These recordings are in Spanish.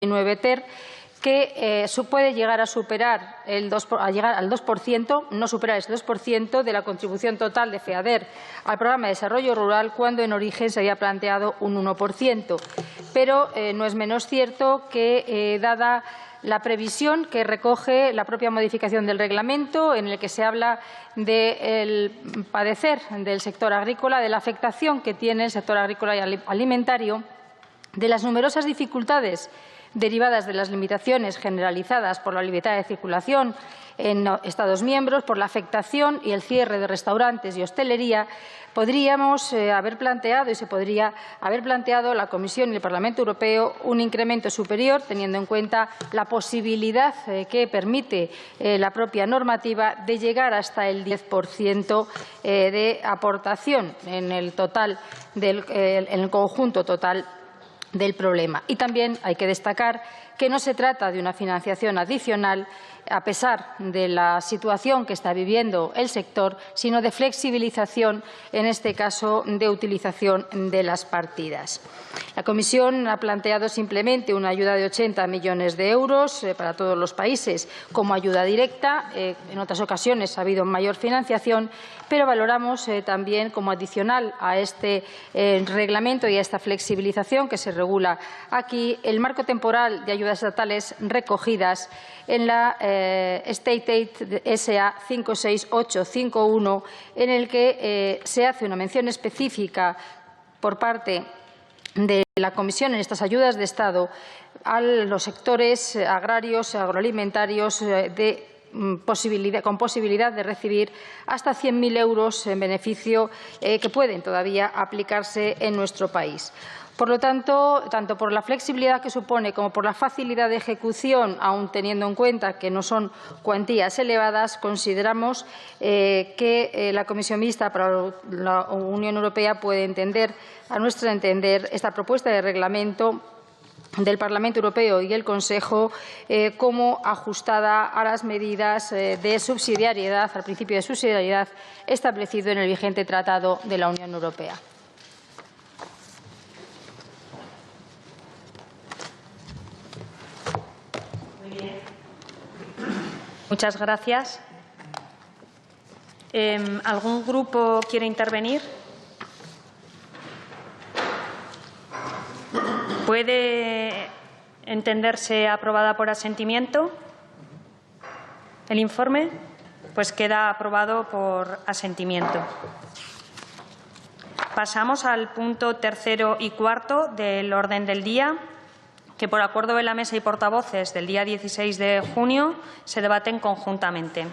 19 TER, que puede llegar a superar al 2%, no superar ese 2% de la contribución total de FEADER al Programa de Desarrollo Rural, cuando en origen se había planteado un 1%. Pero no es menos cierto que, dada la previsión que recoge la propia modificación del reglamento, en el que se habla del padecer del sector agrícola, de la afectación que tiene el sector agrícola y alimentario, de las numerosas dificultades derivadas de las limitaciones generalizadas por la libertad de circulación en Estados miembros, por la afectación y el cierre de restaurantes y hostelería, podríamos haber planteado y se podría haber planteado la Comisión y el Parlamento Europeo un incremento superior, teniendo en cuenta la posibilidad que permite la propia normativa de llegar hasta el 10% de aportación en el conjunto total del problema. Y también hay que destacar que no se trata de una financiación adicional, a pesar de la situación que está viviendo el sector, sino de flexibilización, en este caso de utilización de las partidas. La Comisión ha planteado simplemente una ayuda de 80 millones de euros para todos los países como ayuda directa. En otras ocasiones ha habido mayor financiación, pero valoramos también como adicional a este reglamento y a esta flexibilización que se regula aquí el marco temporal de ayudas estatales recogidas en la State Aid SA 56851, en el que se hace una mención específica por parte de la Comisión en estas ayudas de Estado a los sectores agrarios, agroalimentarios con posibilidad de recibir hasta 100.000 euros en beneficio que pueden todavía aplicarse en nuestro país. Por lo tanto, tanto por la flexibilidad que supone como por la facilidad de ejecución, aun teniendo en cuenta que no son cuantías elevadas, consideramos que la Comisión Mixta para la Unión Europea puede entender, a nuestro entender, esta propuesta de reglamento del Parlamento Europeo y el Consejo como ajustada a las medidas de subsidiariedad, al principio de subsidiariedad establecido en el vigente Tratado de la Unión Europea. Muchas gracias. ¿Algún grupo quiere intervenir? ¿Puede entenderse aprobada por asentimiento el informe? Pues queda aprobado por asentimiento. Pasamos al punto tercero y cuarto del orden del día, que por acuerdo de la mesa y portavoces del día 16 de junio se debaten conjuntamente.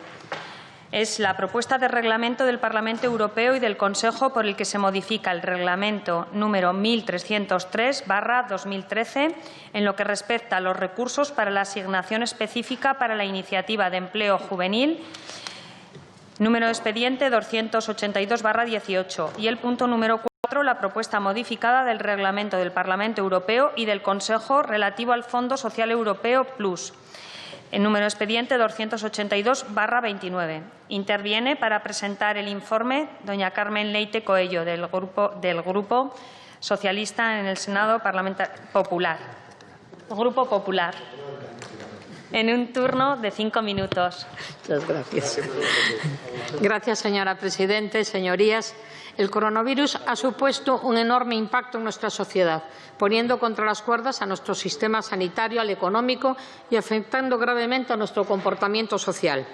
Es la propuesta de reglamento del Parlamento Europeo y del Consejo por el que se modifica el reglamento número 1303/2013 en lo que respecta a los recursos para la asignación específica para la iniciativa de empleo juvenil, número de expediente 282/18, y el punto número 4, la propuesta modificada del reglamento del Parlamento Europeo y del Consejo relativo al Fondo Social Europeo Plus, el número de expediente 282/29. Interviene para presentar el informe doña Carmen Leite Coello, del Grupo Socialista en el Senado Popular. Grupo Popular. En un turno de 5 minutos. Muchas gracias. Gracias, señora presidenta. Señorías, el coronavirus ha supuesto un enorme impacto en nuestra sociedad, poniendo contra las cuerdas a nuestro sistema sanitario, al económico y afectando gravemente a nuestro comportamiento social.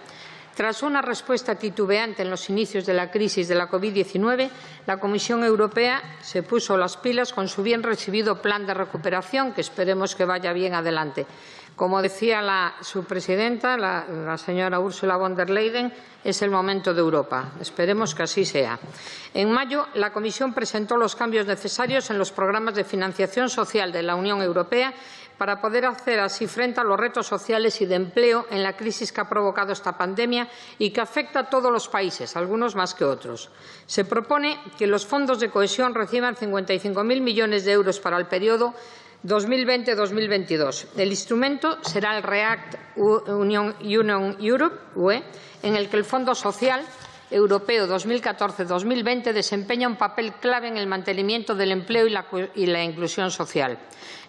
Tras una respuesta titubeante en los inicios de la crisis de la COVID-19, la Comisión Europea se puso las pilas con su bien recibido plan de recuperación, que esperemos que vaya bien adelante. Como decía su presidenta, la señora Ursula von der Leyen, es el momento de Europa. Esperemos que así sea. En mayo, la Comisión presentó los cambios necesarios en los programas de financiación social de la Unión Europea para poder hacer así frente a los retos sociales y de empleo en la crisis que ha provocado esta pandemia y que afecta a todos los países, algunos más que otros. Se propone que los fondos de cohesión reciban 55.000 millones de euros para el periodo 2020-2022. El instrumento será el React Union Europe, UE, en el que el Fondo Social Europeo 2014-2020 desempeña un papel clave en el mantenimiento del empleo y la inclusión social.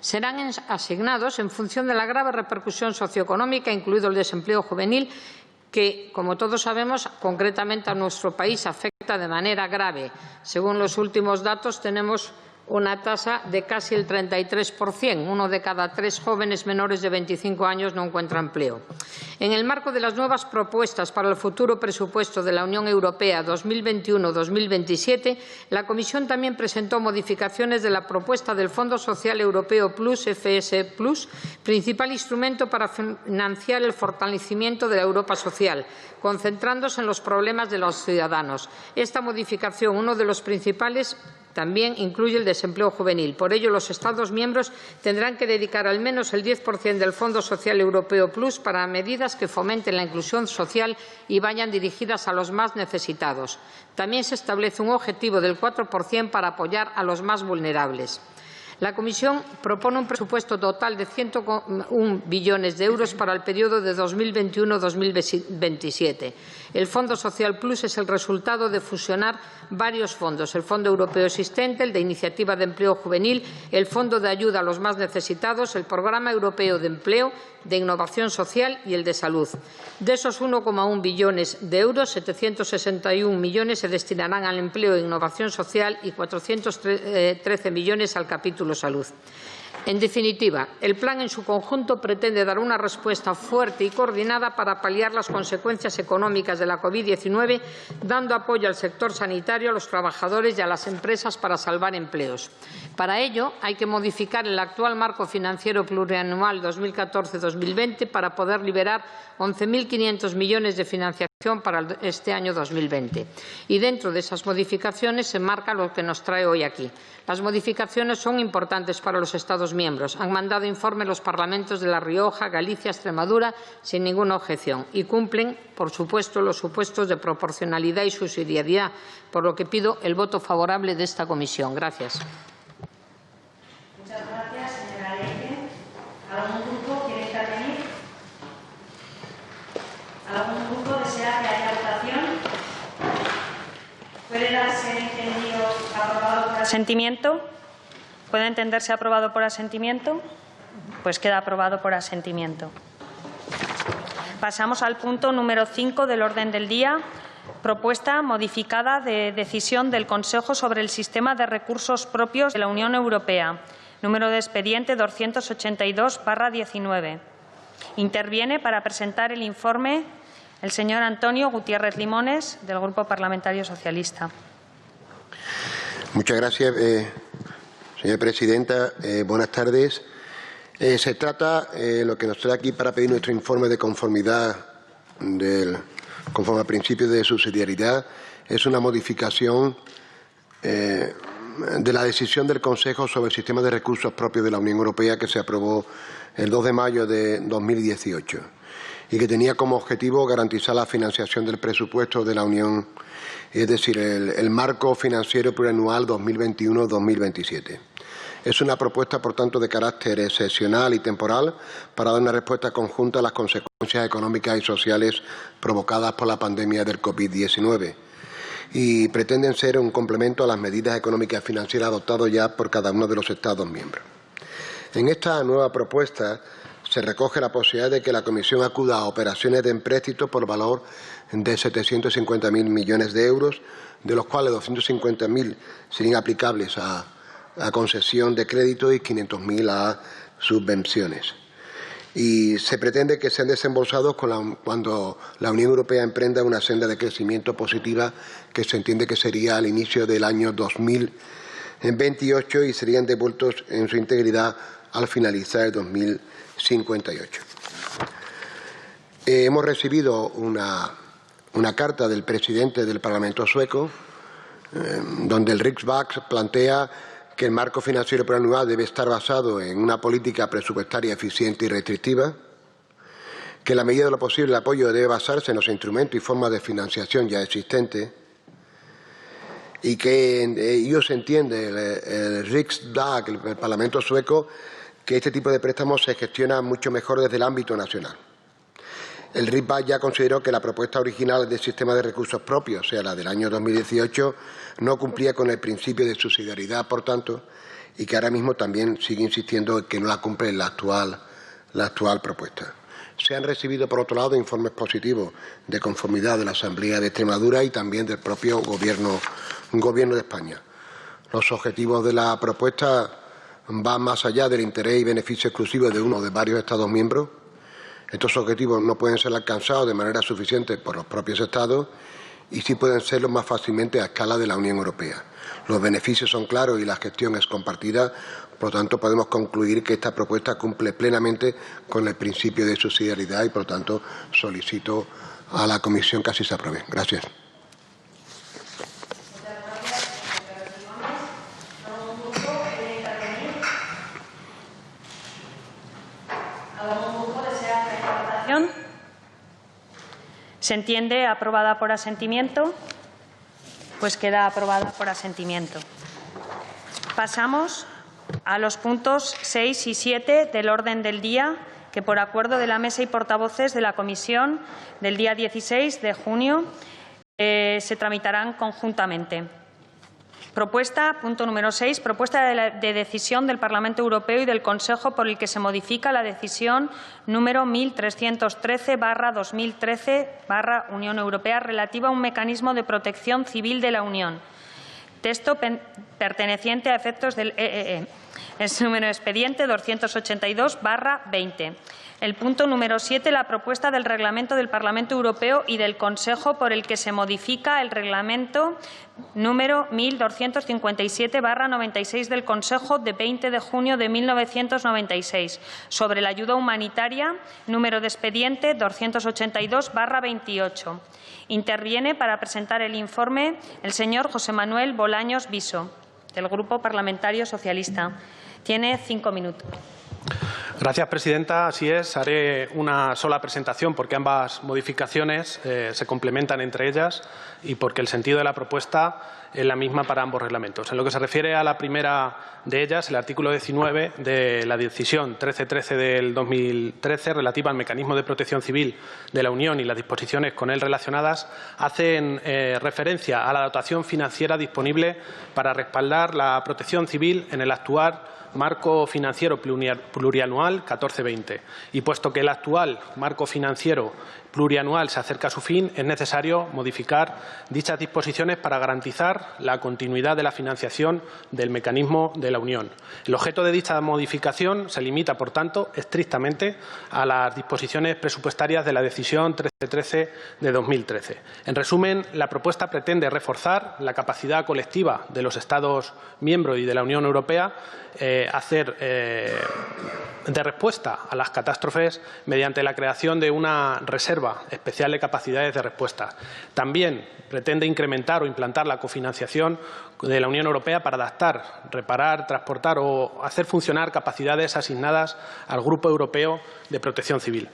Serán asignados en función de la grave repercusión socioeconómica, incluido el desempleo juvenil, que, como todos sabemos, concretamente a nuestro país afecta de manera grave. Según los últimos datos, tenemos una tasa de casi el 33%. 1 de cada 3 jóvenes menores de 25 años no encuentra empleo. En el marco de las nuevas propuestas para el futuro presupuesto de la Unión Europea 2021-2027, la Comisión también presentó modificaciones de la propuesta del Fondo Social Europeo Plus, FS Plus, principal instrumento para financiar el fortalecimiento de la Europa social, concentrándose en los problemas de los ciudadanos. Esta modificación, uno de los principales, también incluye el desempleo juvenil. Por ello, los Estados miembros tendrán que dedicar al menos el 10% del Fondo Social Europeo Plus para medidas que fomenten la inclusión social y vayan dirigidas a los más necesitados. También se establece un objetivo del 4% para apoyar a los más vulnerables. La Comisión propone un presupuesto total de 101 billones de euros para el periodo de 2021-2027. El Fondo Social Plus es el resultado de fusionar varios fondos: el Fondo Europeo existente, el de Iniciativa de Empleo Juvenil, el Fondo de Ayuda a los Más Necesitados, el Programa Europeo de Empleo, de Innovación Social y el de Salud. De esos 1,1 billones de euros, 761 millones se destinarán al empleo e innovación social y 413 millones al capítulo salud. En definitiva, el plan en su conjunto pretende dar una respuesta fuerte y coordinada para paliar las consecuencias económicas de la COVID-19, dando apoyo al sector sanitario, a los trabajadores y a las empresas para salvar empleos. Para ello, hay que modificar el actual marco financiero plurianual 2014-2020 para poder liberar 11.500 millones de financiación para este año 2020. Y dentro de esas modificaciones se marca lo que nos trae hoy aquí. Las modificaciones son importantes para los Estados miembros. Han mandado informe los parlamentos de La Rioja, Galicia, Extremadura sin ninguna objeción y cumplen, por supuesto, los supuestos de proporcionalidad y subsidiariedad, por lo que pido el voto favorable de esta comisión. Gracias. Muchas gracias, señora Leite. ¿Algún grupo quiere intervenir? ¿Algún grupo desea que haya votación? ¿Puede darse entendido aprobado por asentimiento? ¿Puede entenderse aprobado por asentimiento? Pues queda aprobado por asentimiento. Pasamos al punto número 5 del orden del día. Propuesta modificada de decisión del Consejo sobre el sistema de recursos propios de la Unión Europea. Número de expediente 282/19. Interviene para presentar el informe el señor Antonio Gutiérrez Limones, del Grupo Parlamentario Socialista. Muchas gracias, señora presidenta. Buenas tardes. Se trata, lo que nos trae aquí para pedir nuestro informe de conformidad conforme al principio de subsidiariedad, es una modificación de la decisión del Consejo sobre el sistema de recursos propios de la Unión Europea que se aprobó el 2 de mayo de 2018 y que tenía como objetivo garantizar la financiación del presupuesto de la Unión, es decir, el marco financiero plurianual 2021-2027. Es una propuesta, por tanto, de carácter excepcional y temporal para dar una respuesta conjunta a las consecuencias económicas y sociales provocadas por la pandemia del COVID-19 y pretenden ser un complemento a las medidas económicas y financieras adoptadas ya por cada uno de los Estados miembros. En esta nueva propuesta se recoge la posibilidad de que la Comisión acuda a operaciones de empréstito por valor de 750.000 millones de euros, de los cuales 250.000 serían aplicables a concesión de crédito y 500.000 a subvenciones. Y se pretende que sean desembolsados cuando la Unión Europea emprenda una senda de crecimiento positiva que se entiende que sería al inicio del año 2028 y serían devueltos en su integridad al finalizar el 2058. Hemos recibido una carta del presidente del Parlamento sueco donde el Riksbank plantea que el marco financiero plurianual debe estar basado en una política presupuestaria eficiente y restrictiva, que en la medida de lo posible el apoyo debe basarse en los instrumentos y formas de financiación ya existentes y que ellos entienden, el Riksdag, el Parlamento sueco, que este tipo de préstamos se gestiona mucho mejor desde el ámbito nacional. El RIPA ya consideró que la propuesta original del sistema de recursos propios, o sea, la del año 2018, no cumplía con el principio de subsidiariedad, por tanto, y que ahora mismo también sigue insistiendo en que no la cumple en la actual propuesta. Se han recibido, por otro lado, informes positivos de conformidad de la Asamblea de Extremadura y también del propio Gobierno de España. Los objetivos de la propuesta van más allá del interés y beneficio exclusivo de uno o de varios Estados miembros. Estos objetivos no pueden ser alcanzados de manera suficiente por los propios Estados y sí pueden serlo más fácilmente a escala de la Unión Europea. Los beneficios son claros y la gestión es compartida, por lo tanto podemos concluir que esta propuesta cumple plenamente con el principio de subsidiariedad y, por lo tanto, solicito a la Comisión que así se apruebe. Gracias. ¿Se entiende aprobada por asentimiento? Pues queda aprobada por asentimiento. Pasamos a los puntos 6 y 7 del orden del día, que por acuerdo de la Mesa y portavoces de la Comisión del día 16 de junio se tramitarán conjuntamente. Punto número 6. Propuesta de decisión del Parlamento Europeo y del Consejo por el que se modifica la decisión número 1313/2013/Unión Europea relativa a un mecanismo de protección civil de la Unión. Texto perteneciente a efectos del EEE. Es número expediente 282/20. El punto número 7, la propuesta del Reglamento del Parlamento Europeo y del Consejo por el que se modifica el Reglamento número 1257/96 del Consejo de 20 de junio de 1996 sobre la ayuda humanitaria, número de expediente 282/28. Interviene para presentar el informe el señor José Manuel Bolaños Viso, del Grupo Parlamentario Socialista. Tiene 5 minutos. Gracias, presidenta. Así es, haré una sola presentación porque ambas modificaciones se complementan entre ellas y porque el sentido de la propuesta es la misma para ambos reglamentos. En lo que se refiere a la primera de ellas, el artículo 19 de la decisión 1313 del 2013 relativa al mecanismo de protección civil de la Unión y las disposiciones con él relacionadas hacen referencia a la dotación financiera disponible para respaldar la protección civil en el actual marco financiero plurianual 14-20. Y puesto que el actual marco financiero plurianual se acerca a su fin, es necesario modificar dichas disposiciones para garantizar la continuidad de la financiación del mecanismo de la Unión. El objeto de dicha modificación se limita, por tanto, estrictamente a las disposiciones presupuestarias de la decisión 1313 de 2013. En resumen, la propuesta pretende reforzar la capacidad colectiva de los Estados miembros y de la Unión Europea de respuesta a las catástrofes mediante la creación de una reserva especial de capacidades de respuesta. También pretende incrementar o implantar la cofinanciación de la Unión Europea para adaptar, reparar, transportar o hacer funcionar capacidades asignadas al Grupo Europeo de Protección Civil.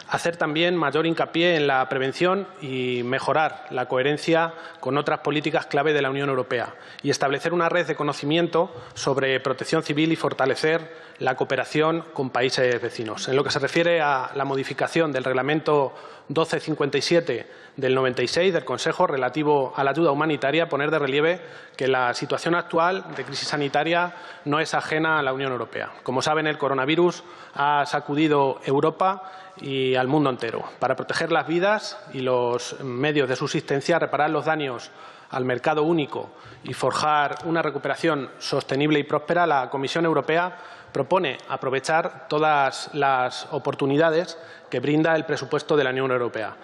Hacer también mayor hincapié en la prevención y mejorar la coherencia con otras políticas clave de la Unión Europea y establecer una red de conocimiento sobre protección civil y fortalecer la cooperación con países vecinos. En lo que se refiere a la modificación del Reglamento 1257 del 96 del Consejo relativo a la ayuda humanitaria, poner de relieve que la situación actual de crisis sanitaria no es ajena a la Unión Europea. Como saben, el coronavirus ha sacudido Europa y al mundo entero. Para proteger las vidas y los medios de subsistencia, reparar los daños al mercado único y forjar una recuperación sostenible y próspera, la Comisión Europea propone aprovechar todas las oportunidades que brinda el presupuesto de la Unión Europea.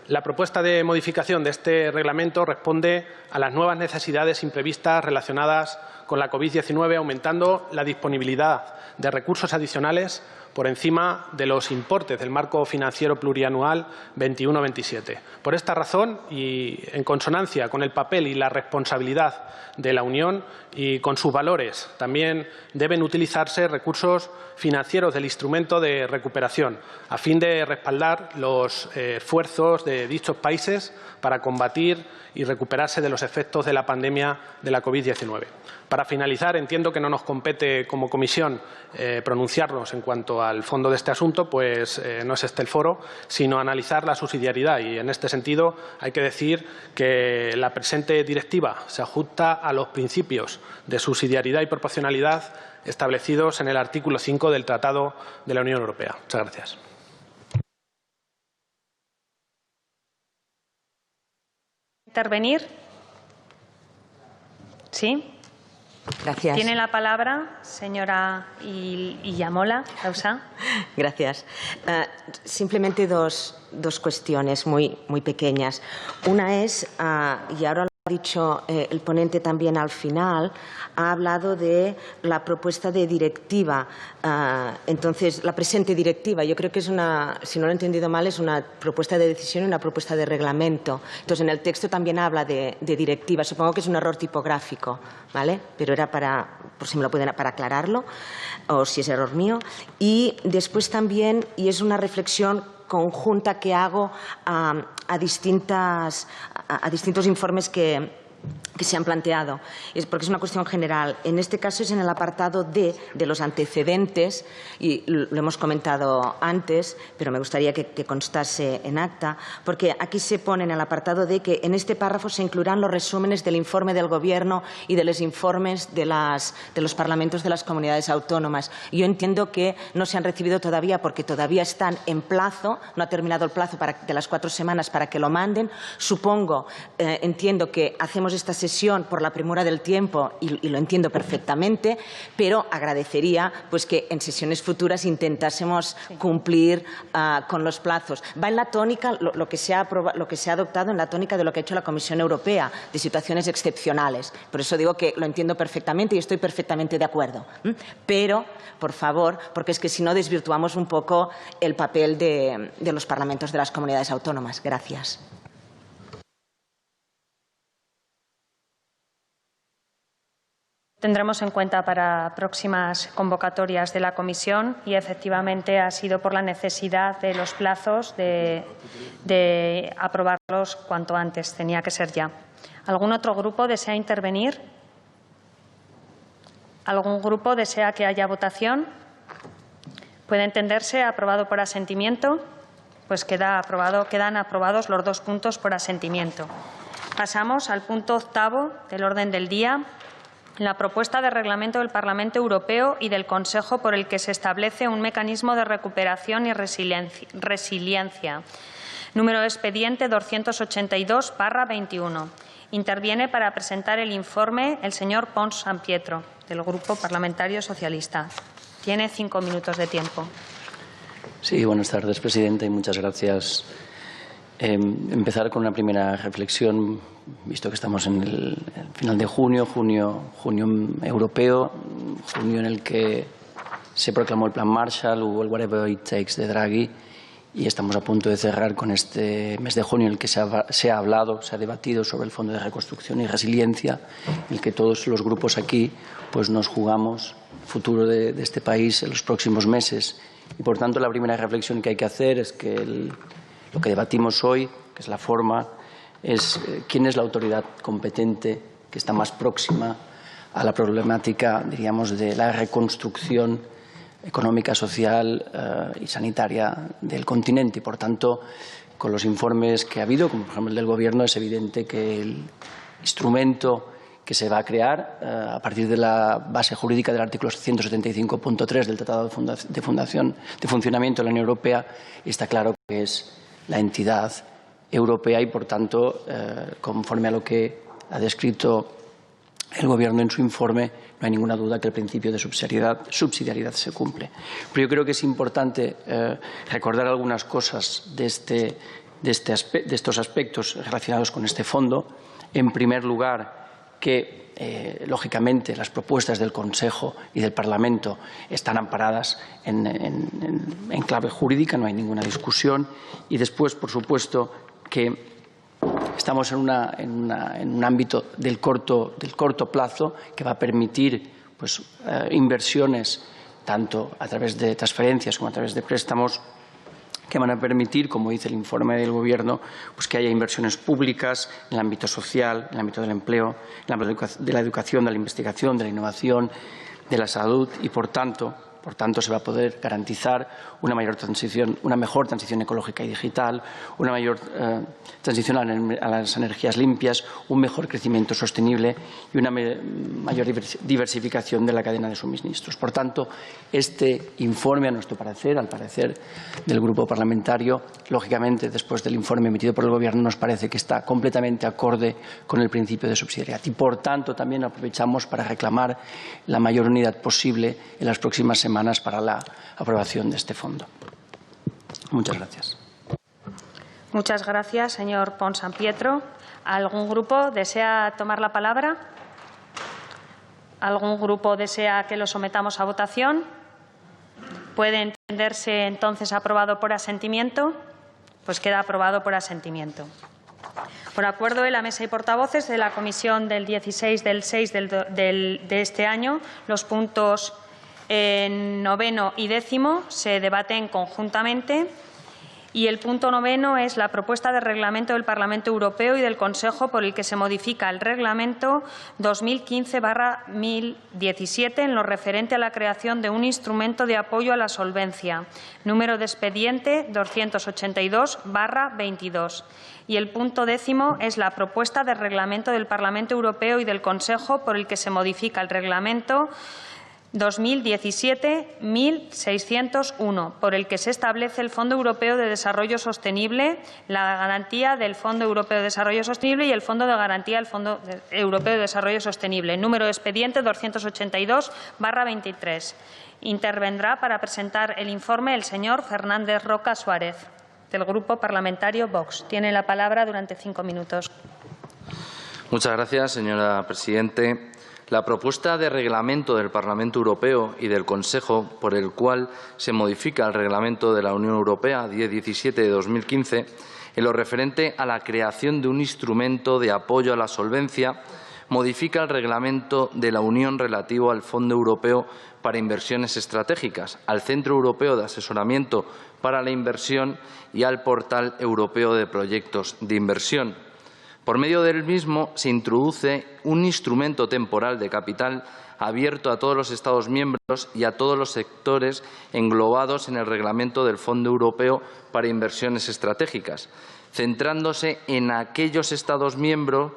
La propuesta de modificación de este reglamento responde a las nuevas necesidades imprevistas relacionadas con la COVID-19, aumentando la disponibilidad de recursos adicionales por encima de los importes del marco financiero plurianual 21-27. Por esta razón, y en consonancia con el papel y la responsabilidad de la Unión y con sus valores, también deben utilizarse recursos financieros del instrumento de recuperación, a fin de respaldar los esfuerzos de dichos países para combatir y recuperarse de los efectos de la pandemia de la COVID-19. Para finalizar, entiendo que no nos compete como comisión pronunciarnos en cuanto al fondo de este asunto, pues no es este el foro, sino analizar la subsidiariedad. Y en este sentido hay que decir que la presente directiva se ajusta a los principios de subsidiariedad y proporcionalidad establecidos en el artículo 5 del Tratado de la Unión Europea. Muchas gracias. ¿Intervenir? ¿Sí? Gracias. Tiene la palabra señora Illamola Causa. Gracias. Simplemente dos cuestiones muy pequeñas. Una es, y ahora lo ha dicho el ponente también al final, ha hablado de la propuesta de directiva. Entonces, la presente directiva, yo creo que es una, si no lo he entendido mal, es una propuesta de decisión y una propuesta de reglamento. Entonces, en el texto también habla de directiva. Supongo que es un error tipográfico, ¿vale? Pero era por si me lo pueden, para aclararlo, o si es error mío. Y después también, y es una reflexión conjunta que hago a distintos informes que se han planteado, porque es una cuestión general. En este caso es en el apartado D de los antecedentes, y lo hemos comentado antes, pero me gustaría que constase en acta, porque aquí se pone en el apartado D que en este párrafo se incluirán los resúmenes del informe del Gobierno y de los informes de los parlamentos de las comunidades autónomas. Yo entiendo que no se han recibido todavía porque todavía están en plazo, no ha terminado el plazo de las 4 semanas para que lo manden. Supongo, entiendo que hacemos esta sesión por la premura del tiempo y lo entiendo perfectamente, pero agradecería pues que en sesiones futuras intentásemos cumplir con los plazos. Va en la tónica, lo que se ha adoptado en la tónica de lo que ha hecho la Comisión Europea, de situaciones excepcionales. Por eso digo que lo entiendo perfectamente y estoy perfectamente de acuerdo. Pero, por favor, porque es que si no desvirtuamos un poco el papel de los parlamentos de las comunidades autónomas. Gracias. Tendremos en cuenta para próximas convocatorias de la comisión y, efectivamente, ha sido por la necesidad de los plazos de aprobarlos cuanto antes. Tenía que ser ya. ¿Algún otro grupo desea intervenir? ¿Algún grupo desea que haya votación? ¿Puede entenderse aprobado por asentimiento? Pues quedan aprobados los 2 puntos por asentimiento. Pasamos al punto 8º del orden del día. La propuesta de reglamento del Parlamento Europeo y del Consejo por el que se establece un mecanismo de recuperación y resiliencia. Número de expediente 282/21. Interviene para presentar el informe el señor Pons Sampietro, del Grupo Parlamentario Socialista. Tiene 5 minutos de tiempo. Sí, buenas tardes, presidenta, y muchas gracias. Empezar con una primera reflexión, visto que estamos en el final de junio europeo, junio en el que se proclamó el Plan Marshall, hubo el Whatever It Takes de Draghi, y estamos a punto de cerrar con este mes de junio en el que se ha hablado, se ha debatido sobre el Fondo de Reconstrucción y Resiliencia, en el que todos los grupos aquí pues nos jugamos el futuro de este país en los próximos meses. Y, por tanto, la primera reflexión que hay que hacer es que lo que debatimos hoy, que es la forma, es quién es la autoridad competente que está más próxima a la problemática, diríamos, de la reconstrucción económica, social y sanitaria del continente. Y, por tanto, con los informes que ha habido, como por ejemplo el del Gobierno, es evidente que el instrumento que se va a crear a partir de la base jurídica del artículo 175.3 del Tratado de Funcionamiento de la Unión Europea está claro que es la entidad europea y, por tanto, conforme a lo que ha descrito el Gobierno en su informe, no hay ninguna duda que el principio de subsidiariedad se cumple. Pero yo creo que es importante recordar algunas cosas de estos aspectos relacionados con este fondo. En primer lugar, que, lógicamente, las propuestas del Consejo y del Parlamento están amparadas en clave jurídica, no hay ninguna discusión. Y después, por supuesto, que estamos en un ámbito del corto plazo que va a permitir pues, inversiones, tanto a través de transferencias como a través de préstamos, que van a permitir, como dice el informe del Gobierno, pues que haya inversiones públicas en el ámbito social, en el ámbito del empleo, en el ámbito de la educación, de la investigación, de la innovación, de la salud y, por tanto, se va a poder garantizar una mejor transición ecológica y digital, una mayor transición a las energías limpias, un mejor crecimiento sostenible y una mayor diversificación de la cadena de suministros. Por tanto, este informe, a nuestro parecer, al parecer del Grupo parlamentario, lógicamente, después del informe emitido por el Gobierno, nos parece que está completamente acorde con el principio de subsidiariedad. Y, por tanto, también aprovechamos para reclamar la mayor unidad posible en las próximas semanas para la aprobación de este fondo. Muchas gracias. Muchas gracias, señor Pons San Pietro. ¿Algún grupo desea tomar la palabra? ¿Algún grupo desea que lo sometamos a votación? ¿Puede entenderse entonces aprobado por asentimiento? Pues queda aprobado por asentimiento. Por acuerdo de la Mesa y portavoces de la Comisión del 16 del 6 de este año, los puntos 9º y 10º se debaten conjuntamente y el punto 9º es la propuesta de reglamento del Parlamento Europeo y del Consejo por el que se modifica el Reglamento 2015/1017 en lo referente a la creación de un instrumento de apoyo a la solvencia, número de expediente 282/22. Y el punto 10º es la propuesta de reglamento del Parlamento Europeo y del Consejo por el que se modifica el Reglamento 2017/1601, por el que se establece el Fondo Europeo de Desarrollo Sostenible, la garantía del Fondo Europeo de Desarrollo Sostenible y el Fondo de Garantía del Fondo Europeo de Desarrollo Sostenible, número de expediente 282/23. Intervendrá para presentar el informe el señor Fernández Roca Suárez, del Grupo Parlamentario Vox. Tiene la palabra durante 5 minutos. Muchas gracias, señora presidenta. La propuesta de reglamento del Parlamento Europeo y del Consejo por el cual se modifica el Reglamento de la Unión Europea 1017 de 2015 en lo referente a la creación de un instrumento de apoyo a la solvencia modifica el Reglamento de la Unión relativo al Fondo Europeo para Inversiones Estratégicas, al Centro Europeo de Asesoramiento para la Inversión y al Portal Europeo de Proyectos de Inversión. Por medio del mismo se introduce un instrumento temporal de capital abierto a todos los Estados miembros y a todos los sectores englobados en el Reglamento del Fondo Europeo para Inversiones Estratégicas, centrándose en aquellos Estados miembros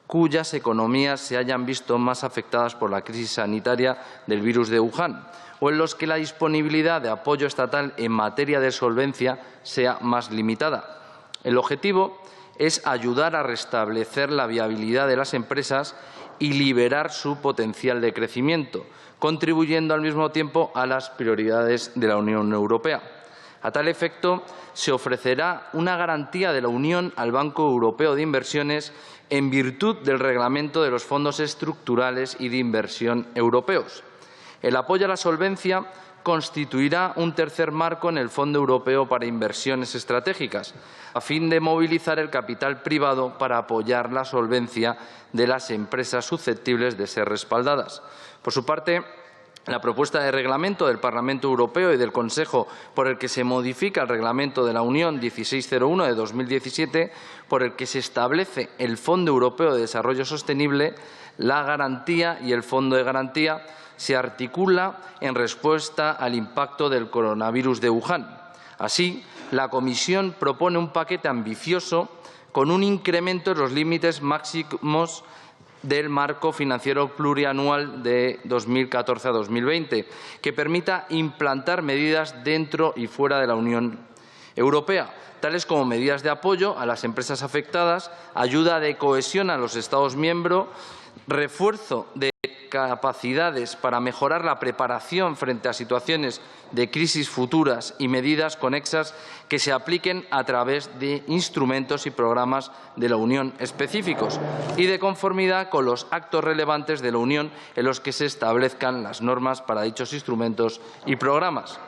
cuyas economías se hayan visto más afectadas por la crisis sanitaria del virus de Wuhan, o en los que la disponibilidad de apoyo estatal en materia de solvencia sea más limitada. El objetivo es ayudar a restablecer la viabilidad de las empresas y liberar su potencial de crecimiento, contribuyendo al mismo tiempo a las prioridades de la Unión Europea. A tal efecto, se ofrecerá una garantía de la Unión al Banco Europeo de Inversiones en virtud del Reglamento de los Fondos Estructurales y de Inversión europeos. El apoyo a la solvencia constituirá un tercer marco en el Fondo Europeo para Inversiones Estratégicas, a fin de movilizar el capital privado para apoyar la solvencia de las empresas susceptibles de ser respaldadas. Por su parte, la propuesta de reglamento del Parlamento Europeo y del Consejo por el que se modifica el Reglamento de la Unión 1601 de 2017, por el que se establece el Fondo Europeo de Desarrollo Sostenible, la garantía y el Fondo de Garantía, se articula en respuesta al impacto del coronavirus de Wuhan. Así, la Comisión propone un paquete ambicioso con un incremento de los límites máximos del marco financiero plurianual de 2014 a 2020, que permita implantar medidas dentro y fuera de la Unión Europea, tales como medidas de apoyo a las empresas afectadas, ayuda de cohesión a los Estados miembros, refuerzo de capacidades para mejorar la preparación frente a situaciones de crisis futuras y medidas conexas que se apliquen a través de instrumentos y programas de la Unión específicos y de conformidad con los actos relevantes de la Unión en los que se establezcan las normas para dichos instrumentos y programas.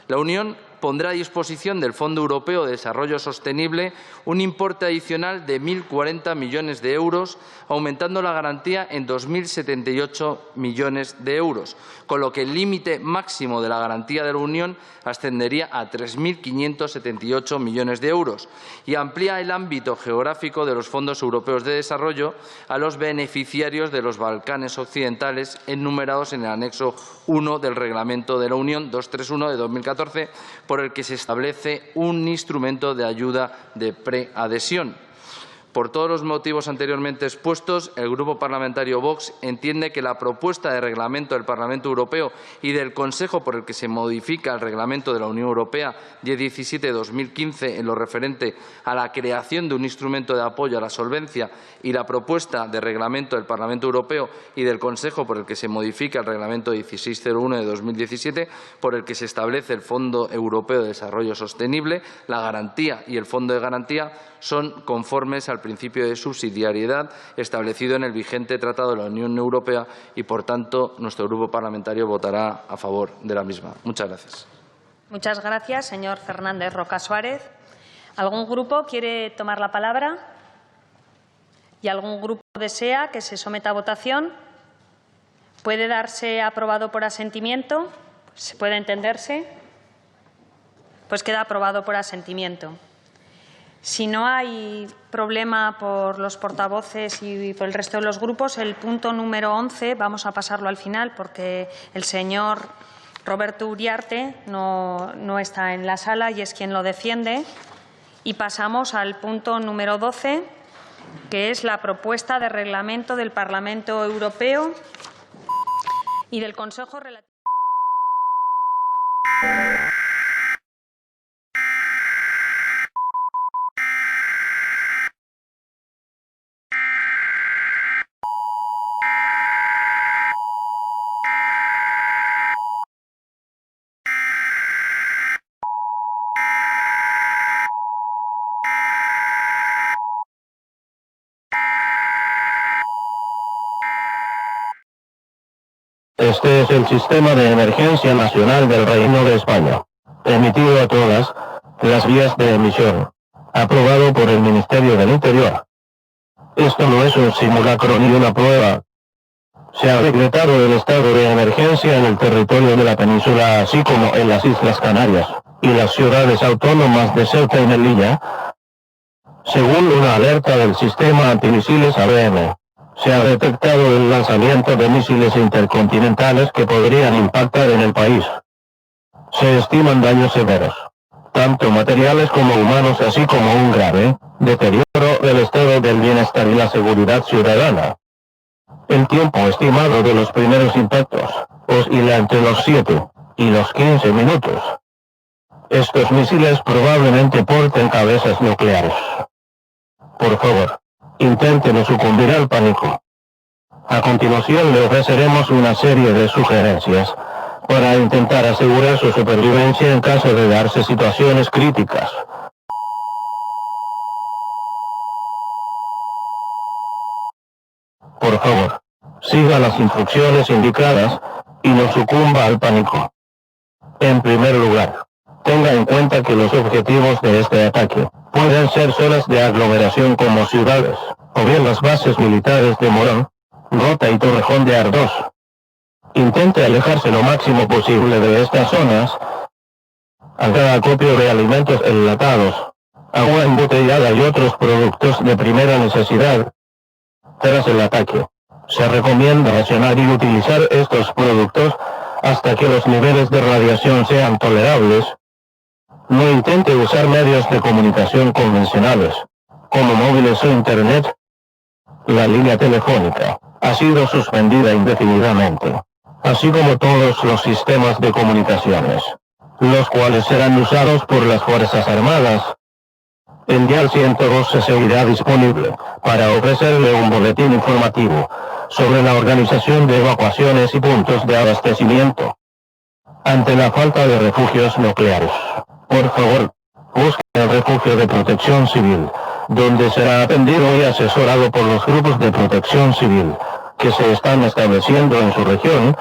La Unión pondrá a disposición del Fondo Europeo de Desarrollo Sostenible un importe adicional de 1.040 millones de euros, aumentando la garantía en 2.078 millones de euros, con lo que el límite máximo de la garantía de la Unión ascendería a 3.578 millones de euros y amplía el ámbito geográfico de los fondos europeos de desarrollo a los beneficiarios de los Balcanes occidentales enumerados en el anexo 1 del Reglamento de la Unión 231 de 2014, por el que se establece un instrumento de ayuda de preadhesión. Por todos los motivos anteriormente expuestos, el Grupo Parlamentario Vox entiende que la propuesta de reglamento del Parlamento Europeo y del Consejo por el que se modifica el Reglamento de la Unión Europea 1017-2015 en lo referente a la creación de un instrumento de apoyo a la solvencia y la propuesta de reglamento del Parlamento Europeo y del Consejo por el que se modifica el Reglamento 1601 de 2017 por el que se establece el Fondo Europeo de Desarrollo Sostenible, la garantía y el Fondo de Garantía son conformes al principio de subsidiariedad establecido en el vigente Tratado de la Unión Europea y, por tanto, nuestro Grupo parlamentario votará a favor de la misma. Muchas gracias. Muchas gracias, señor Fernández Roca Suárez. ¿Algún grupo quiere tomar la palabra? ¿Y algún grupo desea que se someta a votación? ¿Puede darse aprobado por asentimiento? ¿Se puede entenderse? Pues queda aprobado por asentimiento. Si no hay problema por los portavoces y por el resto de los grupos, el punto número 11 vamos a pasarlo al final porque el señor Roberto Uriarte no está en la sala y es quien lo defiende. Y pasamos al punto número 12, que es la propuesta de reglamento del Parlamento Europeo y del Consejo relativo. Este es el Sistema de Emergencia Nacional del Reino de España, emitido a todas las vías de emisión, aprobado por el Ministerio del Interior. Esto no es un simulacro ni una prueba. Se ha decretado el estado de emergencia en el territorio de la península, así como en las Islas Canarias y las ciudades autónomas de Ceuta y Melilla, según una alerta del sistema antimisiles ABM. Se ha detectado el lanzamiento de misiles intercontinentales que podrían impactar en el país. Se estiman daños severos, tanto materiales como humanos, así como un grave deterioro del estado del bienestar y la seguridad ciudadana. El tiempo estimado de los primeros impactos oscila entre los 7 y los 15 minutos. Estos misiles probablemente porten cabezas nucleares. Por favor, intente no sucumbir al pánico. A continuación le ofreceremos una serie de sugerencias para intentar asegurar su supervivencia en caso de darse situaciones críticas. Por favor, siga las instrucciones indicadas y no sucumba al pánico. En primer lugar, tenga en cuenta que los objetivos de este ataque pueden ser zonas de aglomeración como ciudades, o bien las bases militares de Morón, Rota y Torrejón de Ardoz. Intente alejarse lo máximo posible de estas zonas. Haga acopio de alimentos enlatados, agua embotellada y otros productos de primera necesidad. Tras el ataque, se recomienda racionar y utilizar estos productos hasta que los niveles de radiación sean tolerables. No intente usar medios de comunicación convencionales, como móviles o Internet. La línea telefónica ha sido suspendida indefinidamente, así como todos los sistemas de comunicaciones, los cuales serán usados por las Fuerzas Armadas. El dial 112 seguirá disponible para ofrecerle un boletín informativo sobre la organización de evacuaciones y puntos de abastecimiento. Ante la falta de refugios nucleares, por favor, busque el refugio de protección civil, donde será atendido y asesorado por los grupos de protección civil que se están estableciendo en su región.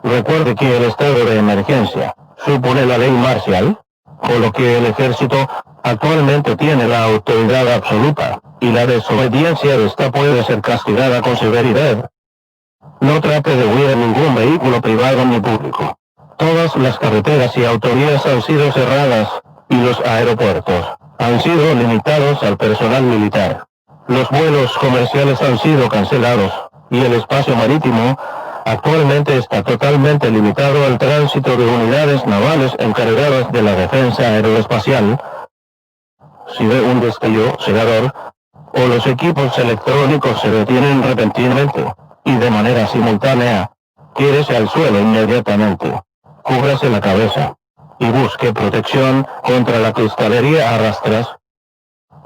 Recuerde que el estado de emergencia supone la ley Marshall, con lo que el ejército actualmente tiene la autoridad absoluta, y la desobediencia de esta puede ser castigada con severidad. No trate de huir en ningún vehículo privado ni público. Todas las carreteras y autovías han sido cerradas, y los aeropuertos han sido limitados al personal militar. Los vuelos comerciales han sido cancelados, y el espacio marítimo actualmente está totalmente limitado al tránsito de unidades navales encargadas de la defensa aeroespacial. Si ve un destello cegador, o los equipos electrónicos se detienen repentinamente, y de manera simultánea, tírese al suelo inmediatamente, cúbrase la cabeza, y busque protección contra la cristalería a rastras.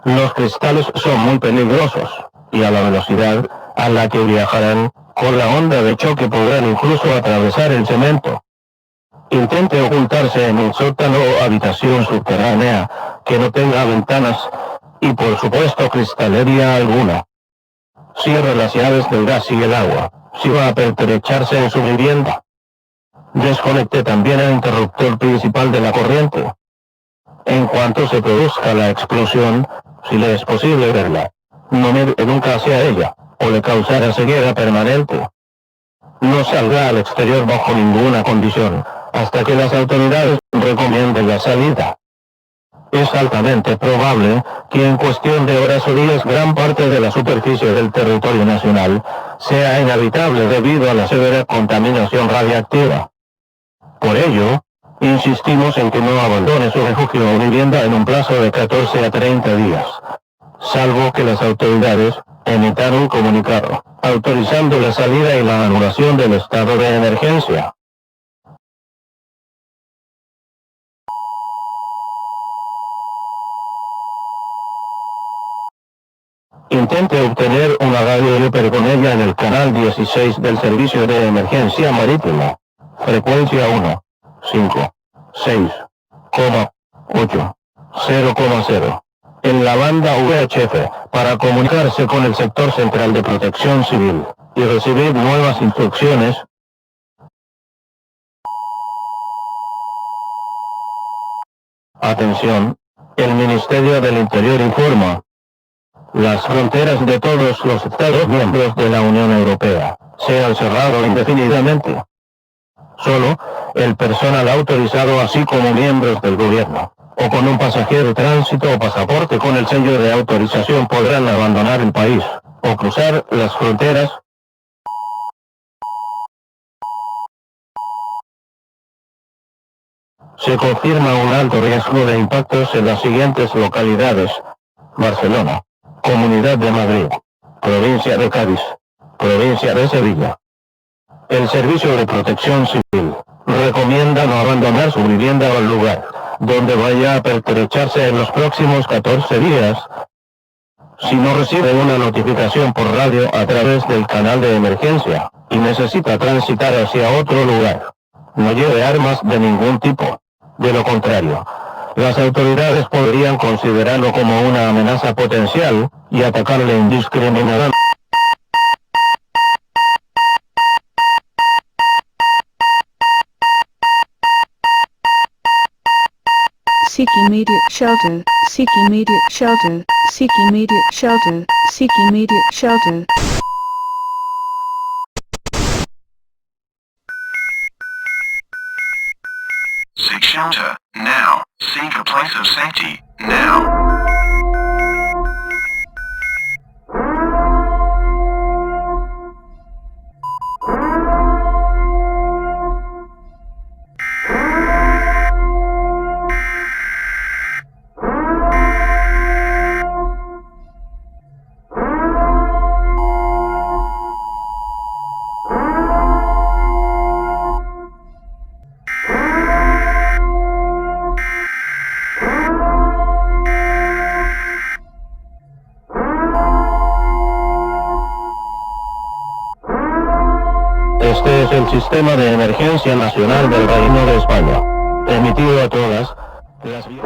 Los cristales son muy peligrosos, y a la velocidad a la que viajarán, con la onda de choque podrán incluso atravesar el cemento. Intente ocultarse en un sótano o habitación subterránea que no tenga ventanas y por supuesto cristalería alguna. Cierre las llaves del gas y el agua, si va a pertrecharse en su vivienda. Desconecte también el interruptor principal de la corriente. En cuanto se produzca la explosión, si le es posible verla, no mire nunca hacia ella, o le causará ceguera permanente. No salga al exterior bajo ninguna condición, hasta que las autoridades recomienden la salida. Es altamente probable que en cuestión de horas o días gran parte de la superficie del territorio nacional sea inhabitable debido a la severa contaminación radiactiva. Por ello, insistimos en que no abandone su refugio o vivienda en un plazo de 14 a 30 días, salvo que las autoridades emitan un comunicado autorizando la salida y la anulación del estado de emergencia. Intente obtener una radio Reaper con ella en el canal 16 del Servicio de Emergencia Marítima. Frecuencia 1, 5, 6, 8, 0,0. En la banda VHF, para comunicarse con el sector central de protección civil, y recibir nuevas instrucciones. Atención, el Ministerio del Interior informa. Las fronteras de todos los Estados miembros de la Unión Europea se han cerrado indefinidamente. Solo el personal autorizado, así como miembros del gobierno, o con un pasajero de tránsito o pasaporte con el sello de autorización podrán abandonar el país, o cruzar las fronteras. Se confirma un alto riesgo de impactos en las siguientes localidades: Barcelona, Comunidad de Madrid, Provincia de Cádiz, Provincia de Sevilla. El Servicio de Protección Civil recomienda no abandonar su vivienda o el lugar donde vaya a pertrecharse en los próximos 14 días. Si no recibe una notificación por radio a través del canal de emergencia y necesita transitar hacia otro lugar, no lleve armas de ningún tipo. De lo contrario, las autoridades podrían considerarlo como una amenaza potencial y atacarle indiscriminadamente. Seek immediate shelter, seek immediate shelter, seek immediate shelter, seek immediate shelter. Seek shelter, now. Seek a place of safety, now. Este es el Sistema de Emergencia Nacional del Reino de España, emitido a todas las vías.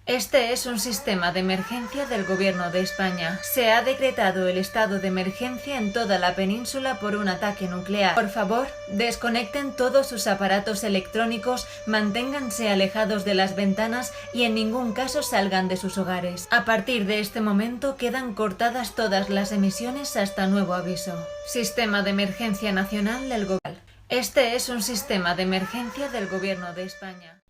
Este es un sistema de emergencia del Gobierno de España. Se ha decretado el estado de emergencia en toda la península por un ataque nuclear. Por favor, desconecten todos sus aparatos electrónicos, manténganse alejados de las ventanas y en ningún caso salgan de sus hogares. A partir de este momento quedan cortadas todas las emisiones hasta nuevo aviso. Sistema de emergencia nacional del Gobierno. Este es un sistema de emergencia del Gobierno de España.